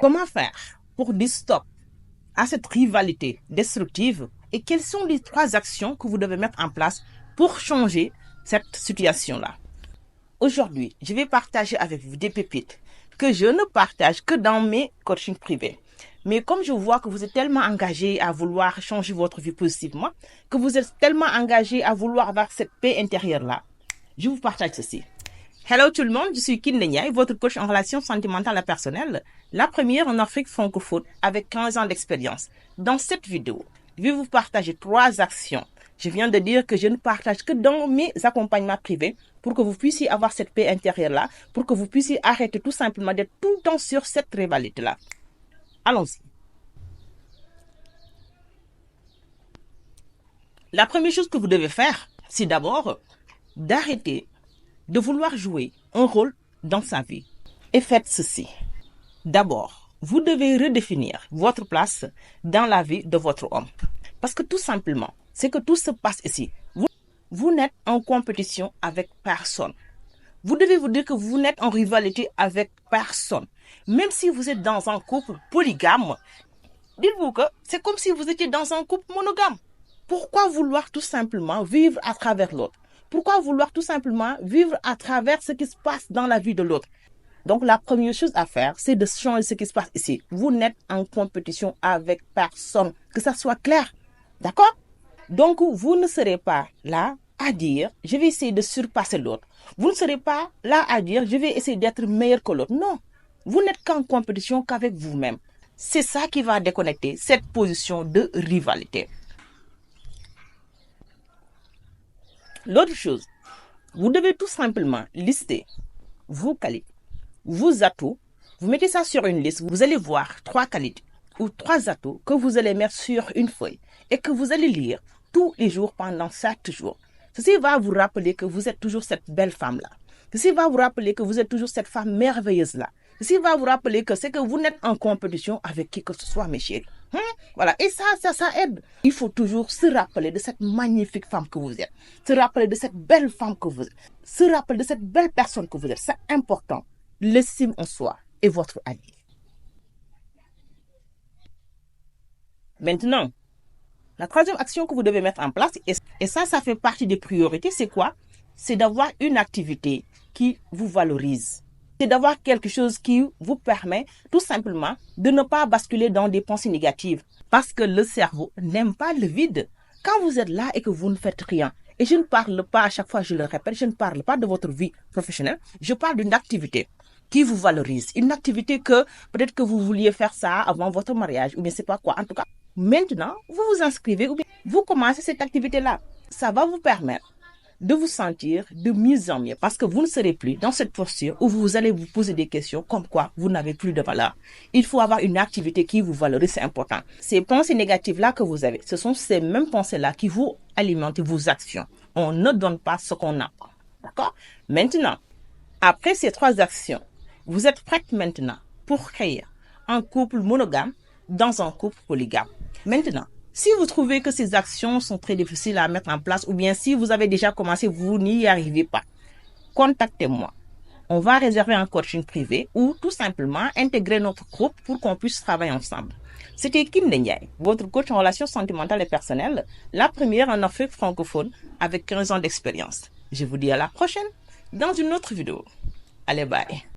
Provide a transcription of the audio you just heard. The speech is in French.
Comment faire pour dire stop à cette rivalité destructive et quelles sont les 3 actions que vous devez mettre en place pour changer cette situation-là? Aujourd'hui, je vais partager avec vous des pépites que je ne partage que dans mes coachings privés. Mais comme je vois que vous êtes tellement engagé à vouloir changer votre vie positivement, que vous êtes tellement engagé à vouloir avoir cette paix intérieure-là, je vous partage ceci. Hello tout le monde, je suis Kiné Ndiaye, votre coach en relations sentimentales et personnelles, la première en Afrique francophone avec 15 ans d'expérience. Dans cette vidéo, je vais vous partager 3 actions. Je viens de dire que je ne partage que dans mes accompagnements privés pour que vous puissiez avoir cette paix intérieure-là, pour que vous puissiez arrêter tout simplement d'être tout le temps sur cette rivalité-là. Allons-y. La première chose que vous devez faire, c'est d'abord d'arrêter de vouloir jouer un rôle dans sa vie. Et faites ceci. D'abord, vous devez redéfinir votre place dans la vie de votre homme. Parce que tout simplement, c'est que tout se passe ici. Vous n'êtes en compétition avec personne. Vous devez vous dire que vous n'êtes en rivalité avec personne. Même si vous êtes dans un couple polygame, dites-vous que c'est comme si vous étiez dans un couple monogame. Pourquoi vouloir tout simplement vivre à travers l'autre? Pourquoi vouloir tout simplement vivre à travers ce qui se passe dans la vie de l'autre? Donc, la première chose à faire, c'est de changer ce qui se passe ici. Vous n'êtes en compétition avec personne. Que ça soit clair. D'accord? Donc, vous ne serez pas là à dire, je vais essayer de surpasser l'autre. Vous ne serez pas là à dire, je vais essayer d'être meilleur que l'autre. Non. Vous n'êtes qu'en compétition qu'avec vous-même. C'est ça qui va déconnecter cette position de rivalité. L'autre chose, vous devez tout simplement lister vos qualités, vos atouts. Vous mettez ça sur une liste. Vous allez voir 3 qualités ou 3 atouts que vous allez mettre sur une feuille et que vous allez lire tous les jours pendant 7 jours. Ceci va vous rappeler que vous êtes toujours cette belle femme-là. Ceci va vous rappeler que vous êtes toujours cette femme merveilleuse-là. Ceci va vous rappeler que c'est que vous n'êtes en compétition avec qui que ce soit, mes chéris. Voilà, et ça aide. Il faut toujours se rappeler de cette magnifique femme que vous êtes. Se rappeler de cette belle femme que vous êtes. Se rappeler de cette belle personne que vous êtes. C'est important. L'estime en soi est votre allié. Maintenant, la 3e action que vous devez mettre en place, et ça fait partie des priorités, c'est quoi? C'est d'avoir une activité qui vous valorise. C'est d'avoir quelque chose qui vous permet tout simplement de ne pas basculer dans des pensées négatives. Parce que le cerveau n'aime pas le vide. Quand vous êtes là et que vous ne faites rien, et je ne parle pas, à chaque fois je le répète, je ne parle pas de votre vie professionnelle, je parle d'une activité qui vous valorise. Une activité que peut-être que vous vouliez faire ça avant votre mariage, ou bien c'est pas quoi. En tout cas, maintenant, vous vous inscrivez ou bien vous commencez cette activité-là. Ça va vous permettre de vous sentir de mieux en mieux parce que vous ne serez plus dans cette posture où vous allez vous poser des questions comme quoi vous n'avez plus de valeur. Il faut avoir une activité qui vous valorise, c'est important. Ces pensées négatives-là que vous avez, ce sont ces mêmes pensées-là qui vous alimentent vos actions. On ne donne pas ce qu'on n'a pas. D'accord? Maintenant, après ces 3 actions, vous êtes prête maintenant pour créer un couple monogame dans un couple polygame. Maintenant, si vous trouvez que ces actions sont très difficiles à mettre en place ou bien si vous avez déjà commencé, vous n'y arrivez pas, contactez-moi. On va réserver un coaching privé ou tout simplement intégrer notre groupe pour qu'on puisse travailler ensemble. C'était Kiné Ndiaye, votre coach en relations sentimentales et personnelles, la première en Afrique francophone avec 15 ans d'expérience. Je vous dis à la prochaine dans une autre vidéo. Allez, bye.